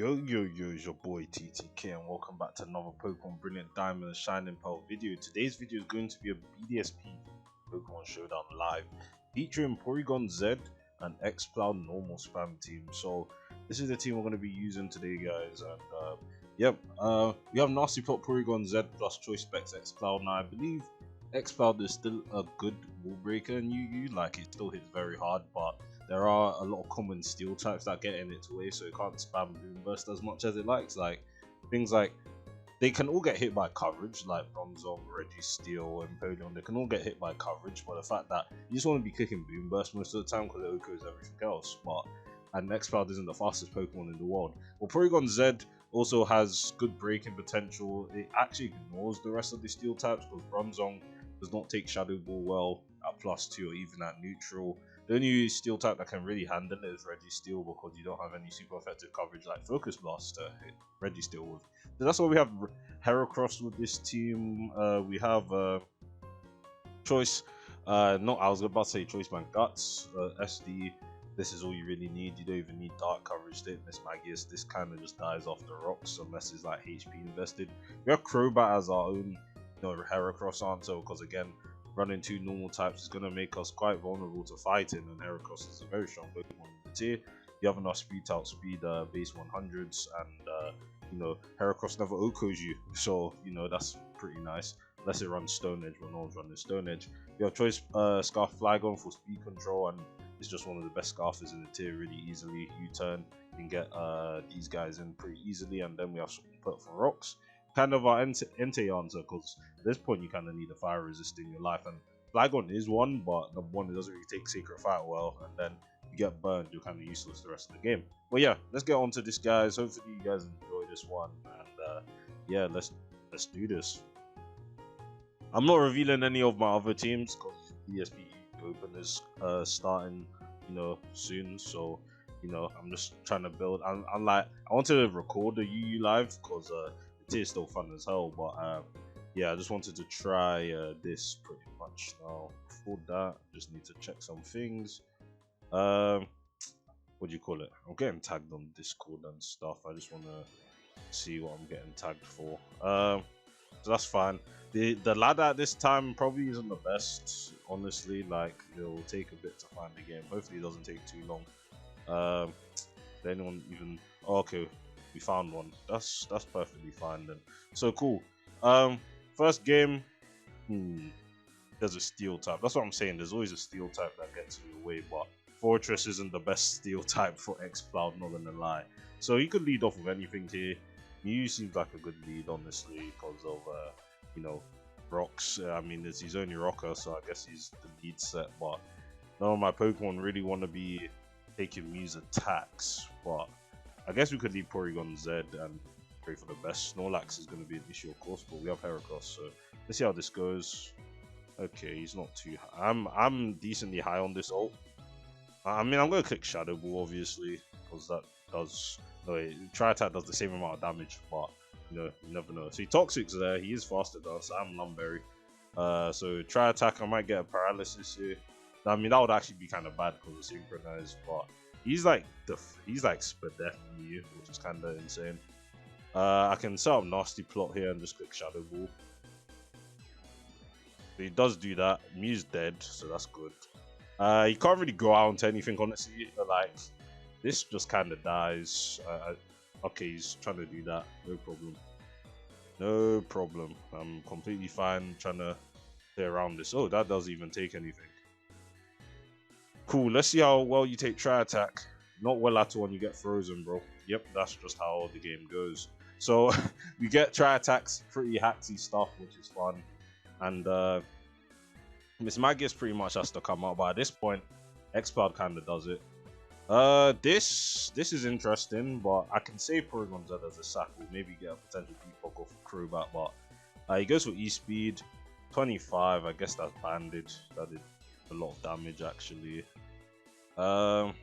Yo, it's your boy TTK and welcome back to another Pokemon Brilliant Diamond and Shining Pearl video. Today's video is going to be a BDSP Pokemon Showdown live featuring Porygon-Z and Exploud normal spam team. So this is the team we're going to be using today, guys. And we have Nasty Plot Porygon-Z plus Choice Specs Exploud. Now I believe Exploud is still a good wallbreaker in UU, like it still hits very hard, but there are a lot of common steel types that get in its way, so it can't spam Boomburst as much as it likes. Like things like they can all get hit by coverage, like Bronzong, Registeel, and Empoleon. They can all get hit by coverage, but the fact that you just want to be clicking Boomburst most of the time because it echoes everything else. And Exploud isn't the fastest Pokemon in the world. Well, Porygon-Z also has good breaking potential. It actually ignores the rest of the steel types because Bronzong does not take Shadow Ball well at +2 or even at neutral. The only steel type that can really handle it is Registeel because you don't have any super effective coverage like Focus Blast to hit Registeel with. So that's why we have Heracross with this team. We have Choice, I was about to say Choice Band Guts, SD. This is all you really need. You don't even need dark coverage to hit Miss Magius. This kind of just dies off the rocks unless it's like HP invested. We have Crobat as our own Heracross answer because again, running two normal types is going to make us quite vulnerable to fighting, and Heracross is a very strong Pokemon in the tier. You have enough speed to outspeed base 100s, and Heracross never OHKOs you, so that's pretty nice. Unless it runs Stone Edge, but no one's running Stone Edge. You have Choice Scarf Flygon for speed control, and it's just one of the best Scarfers in the tier really easily. U-turn, you can get these guys in pretty easily, and then we have Put for Rocks. Kind of our Entei answer, because at this point you kind of need a fire resist in your life, and Flygon is one, but number one, it doesn't really take Sacred Fire well, and then you get burned, you're kind of useless the rest of the game. But yeah, let's get on to this, guys. Hopefully you guys enjoy this one, and yeah, let's do this. I'm not revealing any of my other teams because BDSP UU Open is starting soon, so I'm just trying to build. I'm like, I wanted to record the UU live because it is still fun as hell, but yeah, I just wanted to try this pretty much. Now before that, just need to check some things. What do you call it? I'm getting tagged on Discord and stuff. I just want to see what I'm getting tagged for. So that's fine. The ladder at this time probably isn't the best, honestly. Like it'll take a bit to find the game. Hopefully it doesn't take too long. Did anyone even? Oh, okay. We found one. That's perfectly fine then. So cool. First game. There's a steel type. That's what I'm saying. There's always a steel type that gets in your way, but Fortress isn't the best steel type for Exploud, not gonna lie. So you could lead off with anything here. Mew seems like a good lead, honestly, because of rocks. I mean, it's his only rocker, so I guess he's the lead set. But none of my Pokemon really want to be taking Mew's attacks, but I guess we could leave Porygon-Z and pray for the best. Snorlax is going to be an issue, of course, but we have Heracross, so let's see how this goes. Okay, he's not too high. I'm decently high on this ult. I mean, I'm going to click Shadow Ball, obviously, because that does... No, wait, Tri-Attack does the same amount of damage, but, you never know. See, Toxic's there. He is faster than us. I'm Lumberry. So, Tri-Attack, I might get a Paralysis here. I mean, that would actually be kind of bad because of Synchronized, but he's like Spadef Mew, which is kind of insane. I can set up Nasty Plot here and just click Shadow Ball. But he does do that. Mew's dead, so that's good. He can't really go out into anything, honestly. Like, this just kind of dies. Okay, he's trying to do that. No problem. No problem. I'm completely fine trying to play around this. Oh, that doesn't even take anything. Cool, let's see how well you take Tri-Attack. Not well at all when you get frozen, bro. Yep, that's just how the game goes. So, we get Tri-Attacks, pretty hacksy stuff, which is fun. And Miss Magius pretty much has to come out, but at this point, Exploud kind of does it. This is interesting, but I can save Porygon-Z as a sackle, maybe get a potential Beatbox off of Crobat, but he goes for E-Speed, 25, I guess that's Banded. That did a lot of damage, actually. What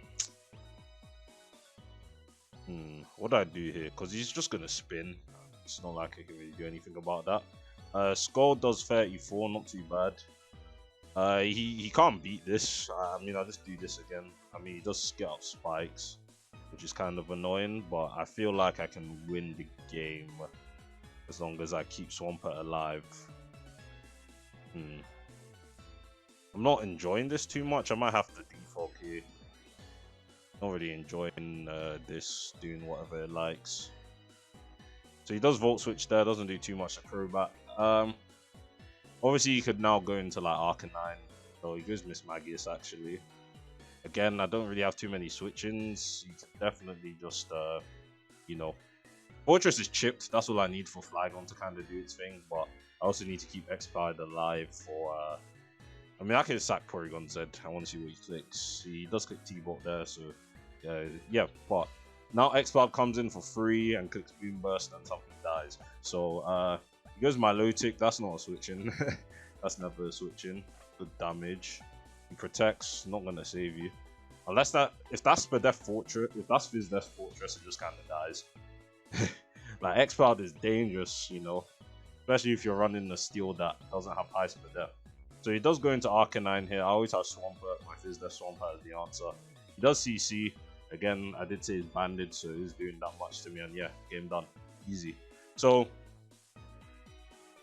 do I do here? Because he's just going to spin. It's not like I can really do anything about that. Skull does 34, not too bad. He can't beat this. I mean, I'll just do this again. I mean, he does get up spikes. which is kind of annoying, but I feel like I can win the game as long as I keep Swampert alive. I'm not enjoying this too much. I might have to defog here. Not really enjoying this, doing whatever it likes. So he does Volt Switch there, doesn't do too much to Crobat. Obviously he could now go into like Arcanine. So he goes Miss Magius actually. Again, I don't really have too many switch-ins. You can definitely just, you know... Fortress is chipped, that's all I need for Flygon to kind of do its thing, but I also need to keep Exploud alive for... I mean, I can sack Porygon-Z. I want to see what he clicks. He does click T-Bolt there, so... yeah, but... Now Exploud comes in for free and clicks Boomburst and something dies. So, he goes Milotic, that's not a switch-in. That's never a switch-in. Good damage. He protects, not gonna save you. Unless that, if that's Spadef Fortress, if that's Fizdef Fortress, it just kinda dies. Like, Exploud is dangerous, you know. Especially if you're running a steel that doesn't have high Spadef. So he does go into Arcanine here. I always have Swampert, my Fizdef Swampert is the answer. He does CC. Again, I did say he's banded, so he's doing that much to me, and yeah, game done. Easy. So,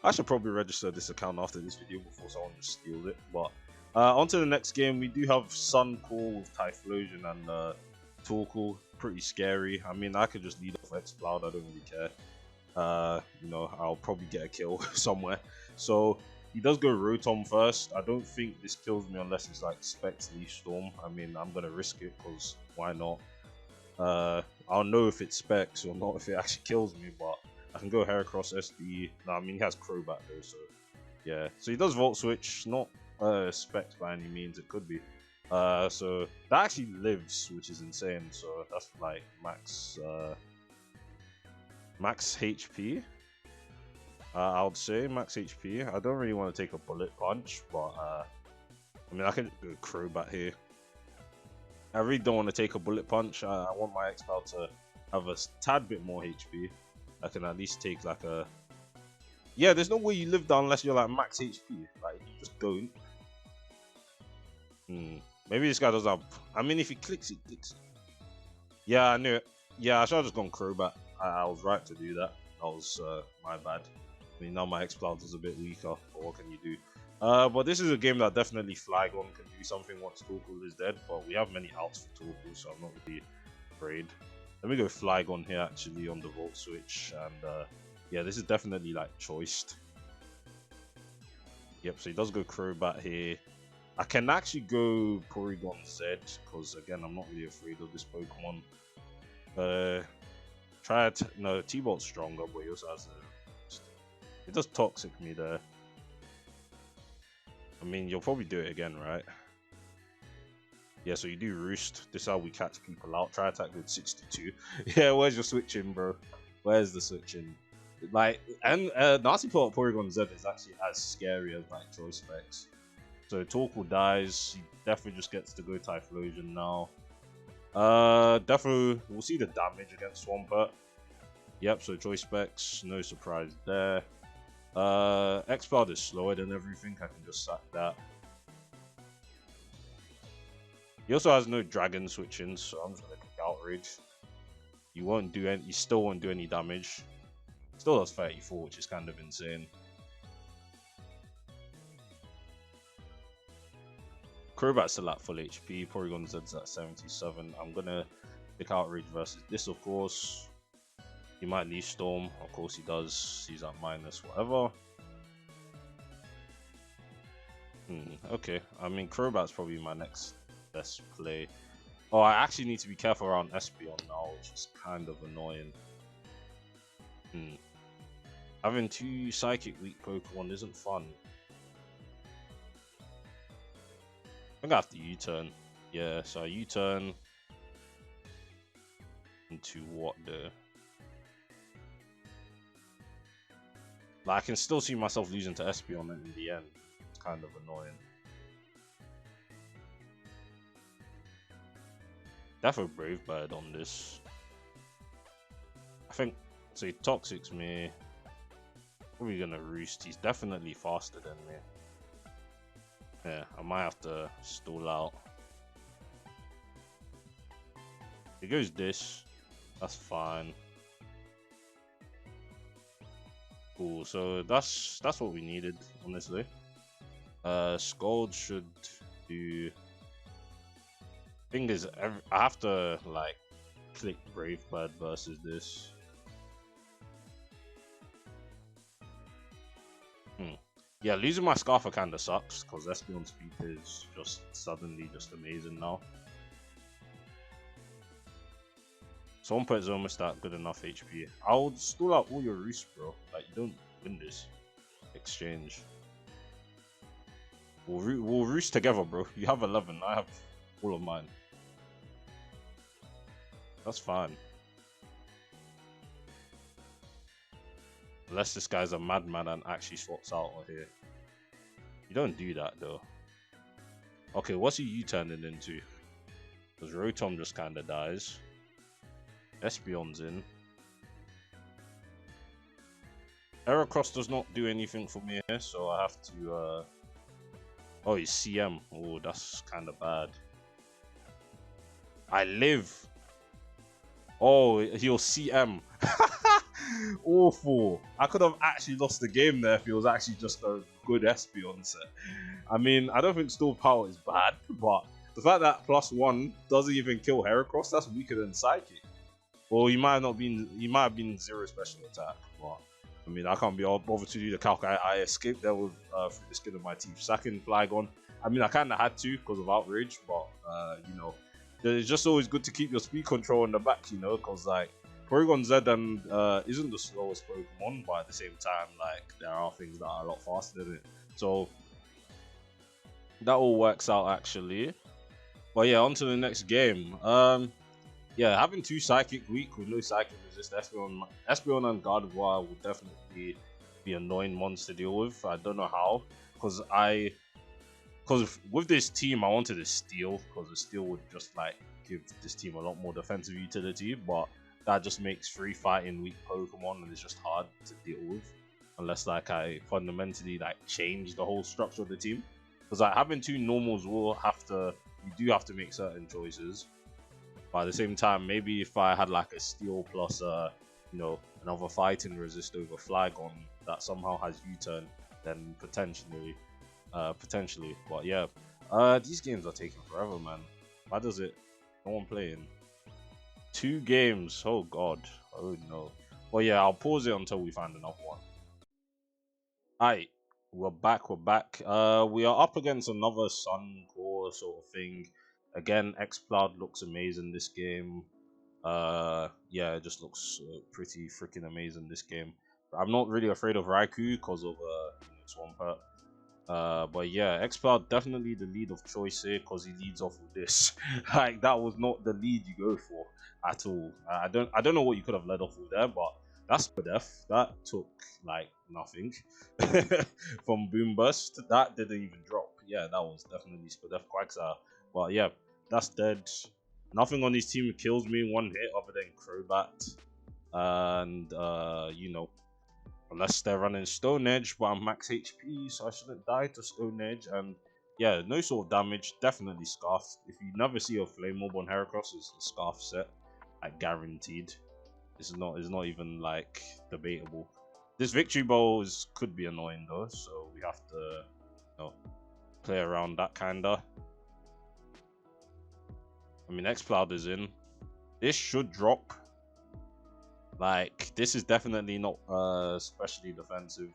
I should probably register this account after this video before someone just steals it, but... on to the next game, we do have Sun Call with Typhlosion and Torkoal. Pretty scary. I mean, I could just lead off Exploud, I don't really care. You know, I'll probably get a kill somewhere. So, he does go Rotom first. I don't think this kills me unless it's like Specs Leaf Storm. I mean, I'm going to risk it because why not? I'll know if it's Specs or not if it actually kills me, but I can go Heracross SD. No, I mean, he has Crobat though, so yeah. So he does Volt Switch, not Specs by any means, it could be. So that actually lives, which is insane. So that's like max HP. I would say max HP. I don't really want to take a Bullet Punch, but I mean I can go Crobat here. I really don't want to take a Bullet Punch. I want my Exploud to have a tad bit more HP. I can at least take like a... Yeah, there's no way you live down unless you're like max HP. Like, you just don't. Maybe this guy doesn't have... I mean, if he clicks, he clicks. Yeah, I knew it. Yeah, I should have just gone Crobat. I was right to do that. That was my bad. I mean, now my Exploud is a bit weaker, but what can you do? But this is a game that definitely Flygon can do something once Torkoal is dead, but we have many outs for Torkoal, so I'm not really afraid. Let me go Flygon here, actually, on the Volt Switch, and yeah, this is definitely, like, choiced. Yep, so he does go Crobat here. I can actually go Porygon-Z, because, again, I'm not really afraid of this Pokemon. No, T-Bolt's stronger, but he also has it does Toxic me there. I mean, you'll probably do it again, right? Yeah, so you do Roost. This is how we catch people out. Try attack with 62. Yeah, where's your switching, bro? Where's the switching? Like, and Nasty Porygon-Z is actually as scary as, like, Choice Specs. So Torkoal dies. He definitely just gets to go Typhlosion now. Definitely, we'll see the damage against Swampert. Yep, so Choice Specs, no surprise there. Exploud is slower than everything, I can just sack that. He also has no Dragon switching, so I'm just gonna click Outrage. You still won't do any damage. Still does 34, which is kind of insane. Crobat's still at full HP, Porygon-Z's at 77. I'm gonna pick Outrage versus this, of course. He might Leaf Storm, of course he does. He's at minus whatever. Okay, I mean Crobat's probably my next best play. Oh, I actually need to be careful around Espeon now, which is kind of annoying. Having two Psychic weak Pokemon isn't fun. I think I have to U-turn. Yeah, so I U-turn into what the... Like, I can still see myself losing to Espeon in the end. It's kind of annoying. Definitely Brave Bird on this. I think, so he Toxics me. Probably gonna Roost. He's definitely faster than me. Yeah, I might have to stall out. It goes this. That's fine. Cool. So that's what we needed, honestly. Scald should do. Thing is, I have to like click Brave Bird versus this. Yeah, losing my Scarfer kinda sucks because Espeon speed is just suddenly just amazing now. Swampert is almost at good enough HP. I'll stall out all your roosts, bro. Like, you don't win this exchange. We'll roost together, bro. You have 11, I have all of mine. That's fine. Unless this guy's a madman and actually swaps out of here. You don't do that, though. Okay, what's he U-turning into? Because Rotom just kind of dies. Espeon's in. Heracross does not do anything for me here, so I have to... Oh, he's CM. Oh, that's kind of bad. I live. Oh, he'll CM. Awful. I could have actually lost the game there if he was actually just a good Espeon set. I mean, I don't think Stall Power is bad, but the fact that +1 doesn't even kill Heracross, that's weaker than Psychic. Well, he might have been 0 special attack, but I mean, I can't be all bothered to do the calc. I escaped there with through the skin of my teeth. Sacking Flygon. I mean, I kind of had to because of Outrage, but you know, it's just always good to keep your speed control in the back, you know, because like Porygon-Z isn't the slowest Pokemon, but at the same time, like there are things that are a lot faster than it. So that all works out actually. But yeah, on to the next game. Yeah, having 2 Psychic weak with no Psychic resist Espeon and Gardevoir will definitely be an annoying monster to deal with. I don't know how, because with this team I wanted a Steel, because the Steel would just like give this team a lot more defensive utility, but that just makes free fighting weak Pokemon and it's just hard to deal with unless like I fundamentally like change the whole structure of the team. Because like having 2 normals you do have to make certain choices. But at the same time, maybe if I had like a Steel plus, you know, another fighting resist over Flygon that somehow has U-turn, then potentially. But yeah, these games are taking forever, man. Why does it? No one playing. 2 games. Oh god. Oh no. Well, yeah, I'll pause it until we find another one. Alright, we're back. We are up against another Sun Core sort of thing. Again, Exploud looks amazing this game. Yeah, it just looks pretty freaking amazing this game. I'm not really afraid of Raikou because of Swampert. But yeah, Exploud definitely the lead of choice here because he leads off with this. Like that was not the lead you go for at all. I don't know what you could have led off with there, but that's Spadef. That took like nothing from Boomburst. That didn't even drop. Yeah, that was definitely Spadef Quagsire. But yeah, that's dead. Nothing on his team kills me 1 hit other than Crobat. And you know, unless they're running Stone Edge, but I'm max HP, so I shouldn't die to Stone Edge. And yeah, no sort of damage, definitely Scarf. If you never see a Flame Orb on Heracross, it's a Scarf set, like guaranteed. It's not even like debatable. This Victory Bowl could be annoying though, so we have to, you know, play around that kinda. I mean, Exploud is in. This should drop. Like, this is definitely not especially defensive.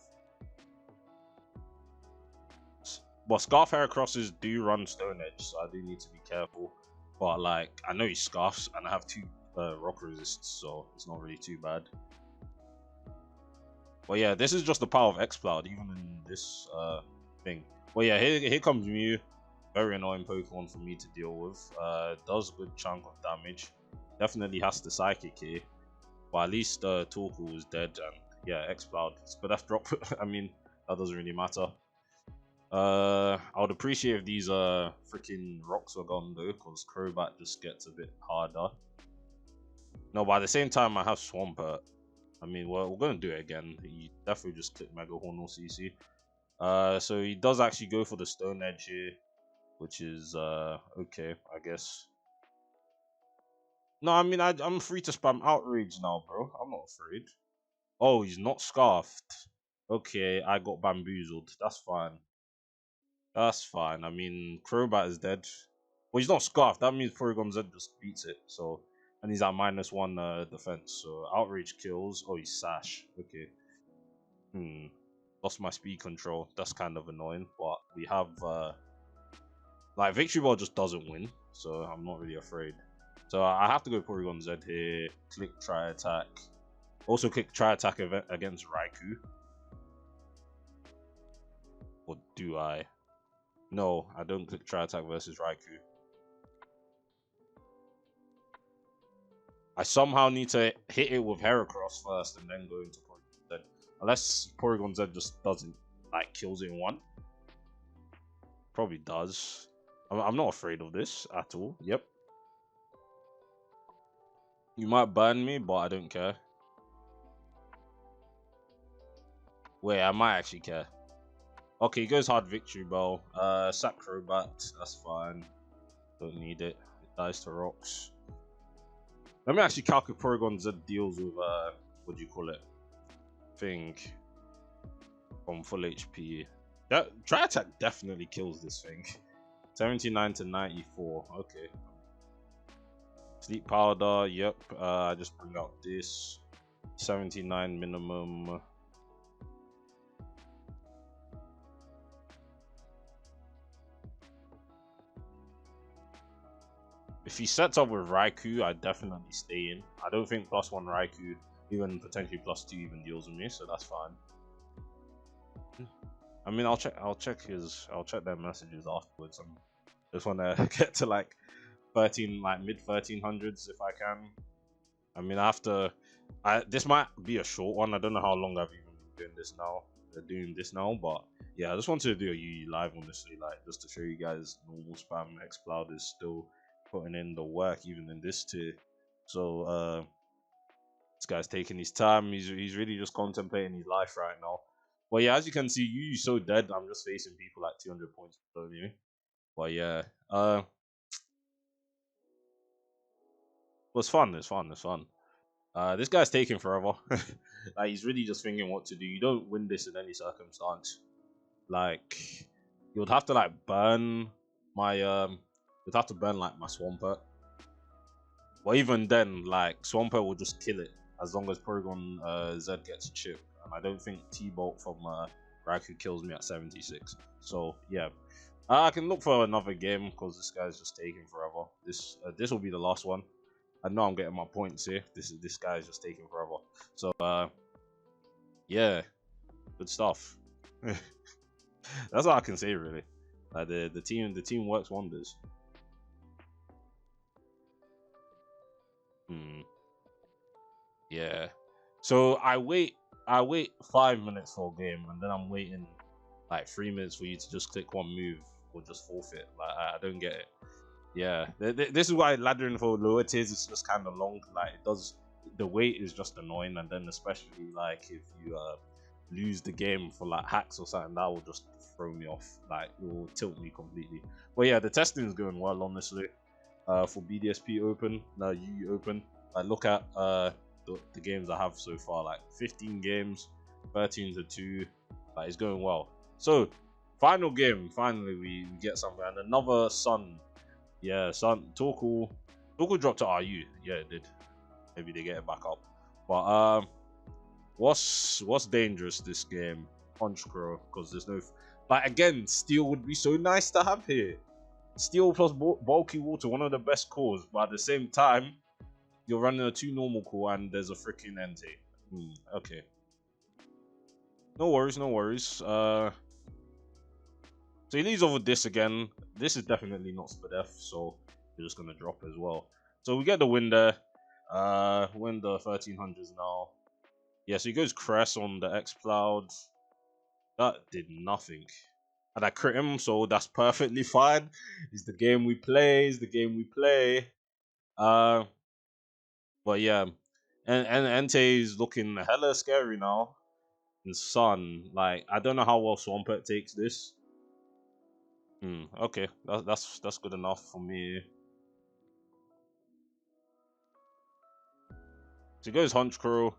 Well, Scarf Heracrosses do run Stone Edge, so I do need to be careful. But like, I know he Scarfs, and I have 2 Rock Resists, so it's not really too bad. But yeah, this is just the power of Exploud, even in this thing. But yeah, here comes Mew. Very annoying Pokemon for me to deal with. Does a good chunk of damage. Definitely has the Psychic here. But at least Torkoal is dead, and yeah, Exploud. But that's drop. I mean, that doesn't really matter. I would appreciate if these freaking rocks were gone though, because Crobat just gets a bit harder. No, but at the same time, I have Swampert. I mean, we're gonna do it again. He definitely just clicked Mega Horn or CC. So he does actually go for the Stone Edge here, which is okay, I guess. No, I mean, I'm free to spam outrage now, bro. I'm not afraid. Oh, he's not scarfed. Okay, I got bamboozled. That's fine. That's fine. I mean, Crobat is dead. Well, he's not scarfed. That means Porygon-Z just beats it. So, and he's at -1 defense. So, outrage kills. Oh, he's sash. Okay. Lost my speed control. That's kind of annoying. But we have, like, Victory Ball just doesn't win. So, I'm not really afraid. So, I have to go Porygon-Z here. Click try attack. Also, click try attack against Raikou. Or do I? No, I don't click try attack versus Raikou. I somehow need to hit it with Heracross first and then go into Porygon-Z. Unless Porygon-Z just doesn't, like, kills it in one. Probably does. I'm not afraid of this at all. Yep. You might burn me, but I don't care. Wait, I might actually care. Okay, he goes hard Victory Bell. Sack Crobat, that's fine. Don't need it. It dies to rocks. Let me actually calculate Porygon-Z deals with, what do you call it? Thing. From full HP. That Dry Attack definitely kills this thing. 79 to 94. Okay. Sleep Powder, yep. I just bring out this. 79 minimum. If he sets up with Raikou, I definitely stay in. I don't think +1 Raikou, even potentially +2, even deals with me, so that's fine. I mean, I'll check their messages afterwards. I just want to get to like 13, like mid 1300s if I can. I mean, this might be a short one. I don't know how long I've even been doing this now, but yeah, I just wanted to do a UU live honestly, like just to show you guys normal spam. Exploud is still putting in the work even in this tier. So this guy's taking his time. He's really just contemplating his life right now. But yeah, as you can see, UU's so dead. I'm just facing people at 200 points below me. But yeah, it's fun. It's fun. It's fun. This guy's taking forever. Like he's really just thinking what to do. You don't win this in any circumstance. Like you would have to like burn my you'd have to burn like my Swampert. But even then, like Swampert will just kill it as long as Porygon Z gets chipped. And I don't think T-Bolt from Raikou kills me at 76. So yeah, I can look for another game because this guy's just taking forever. This will be the last one. I know I'm getting my points here. This guy's just taking forever. So yeah, good stuff. That's all I can say really. Like the team works wonders. Yeah. So I wait 5 minutes for a game, and then I'm waiting like 3 minutes for you to just click one move or just forfeit. Like I don't get it. Yeah, this is why laddering for lower tiers is just kind of long. Like the wait is just annoying, and then especially like if you lose the game for like hacks or something, that will just throw me off. Like it will tilt me completely. But yeah, the testing is going well, honestly. For BDSP Open, UU Open. Like look at the games I have so far. Like 15 games, 13 to 2. Like it's going well. So final game, finally we get something, and another Sun. Yeah, Sun Torkoal dropped to RU. Yeah, it did. Maybe they get it back up. But what's dangerous this game? Punch Crow, because there's no like again, Steel would be so nice to have here. Steel plus bulky water, one of the best cores, but at the same time, you're running a 2 normal core and there's a freaking Entei. Okay. No worries, no worries. So he leaves over this again. This is definitely not Spadef, so we're just gonna drop as well. So we get the win there. Win the 1300s now. Yeah, so he goes Crest on the Exploud. That did nothing. And I crit him, so that's perfectly fine. It's the game we play, it's the game we play. But yeah. And Entei is looking hella scary now. And Sun, like, I don't know how well Swampert takes this. Okay, that's good enough for me. So he goes Hunch Crow.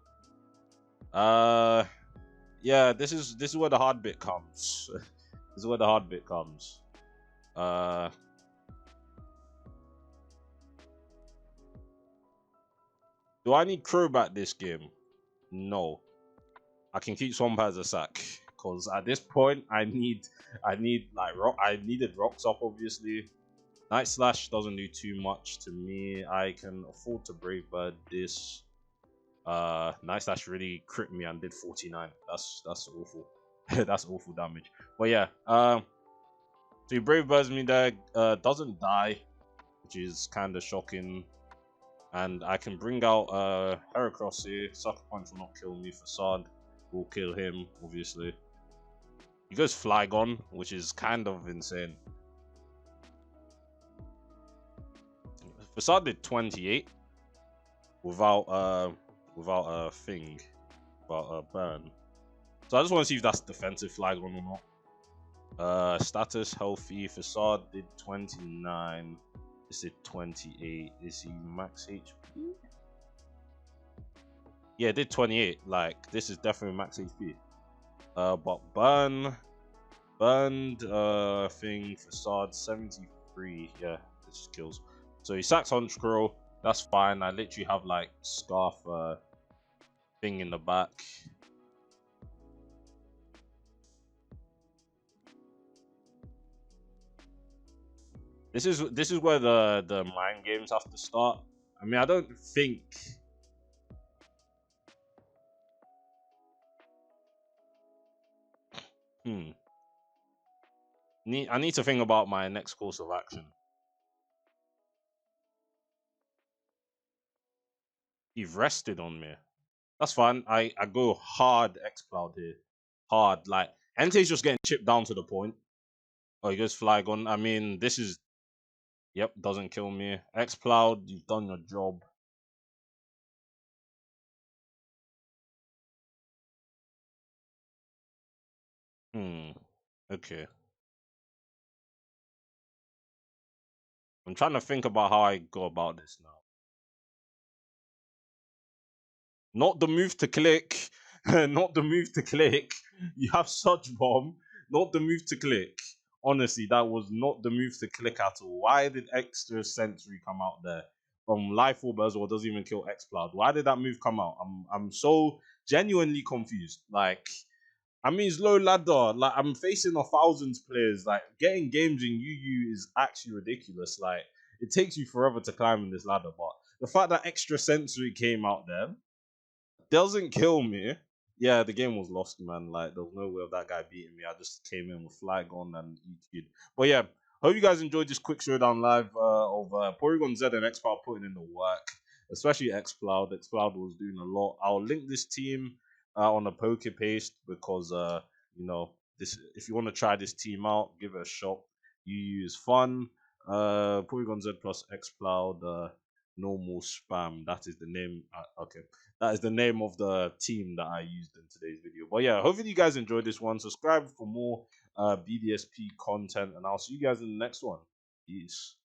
Yeah, this is where the hard bit comes. This is where the hard bit comes. Do I need Crobat this game? No. I can keep Swamp as a sack. Cause at this point I need like rock I needed rocks up obviously. Night Slash doesn't do too much to me. I can afford to Brave Bird this. Night Slash really crit me and did 49. That's awful. That's awful damage. But yeah, so he Brave Birds me there, doesn't die, which is kinda shocking. And I can bring out Heracross here. Sucker Punch will not kill me. Facade will kill him, obviously. He goes Flygon, which is kind of insane. Facade did 28 without a thing, without a burn. So I just want to see if that's defensive Flygon or not. Status healthy. Facade did 29. This did 28. Is he max HP? Yeah, it did 28. Like, this is definitely max HP. But burned thing, Facade 73. Yeah, this just kills. So he sacks Honchkrow. That's fine. I literally have like Scarf thing in the back. This is where the mind games have to start. I mean, I don't think. I need to think about my next course of action. You've rested on me. That's fine. I go hard Exploud here. Hard. Like, Entei's just getting chipped down to the point. Oh, he goes Flygon. I mean, this is... Yep, doesn't kill me. Exploud, you've done your job. Okay. I'm trying to think about how I go about this now. Not the move to click. Not the move to click. You have such bomb. Not the move to click. Honestly, that was not the move to click at all. Why did Extrasensory come out there? Life Orb as well doesn't even kill Exploud. Why did that move come out? I'm so genuinely confused. Like, I mean, it's low ladder. Like, I'm facing a thousands players. Like, getting games in UU is actually ridiculous. Like, it takes you forever to climb in this ladder. But the fact that Extrasensory came out there doesn't kill me. Yeah, the game was lost, man. Like, there was no way of that guy beating me. I just came in with Flygon and EQ'd. But yeah, hope you guys enjoyed this quick showdown live of Porygon-Z and Exploud putting in the work, especially Exploud. Exploud was doing a lot. I'll link this team on a poke paste because, you know, this if you want to try this team out, give it a shot. UU is fun. Porygon-Z plus Exploud, normal spam. That is the name. Okay. That is the name of the team that I used in today's video. But yeah, hopefully you guys enjoyed this one. Subscribe for more BDSP content, and I'll see you guys in the next one. Peace.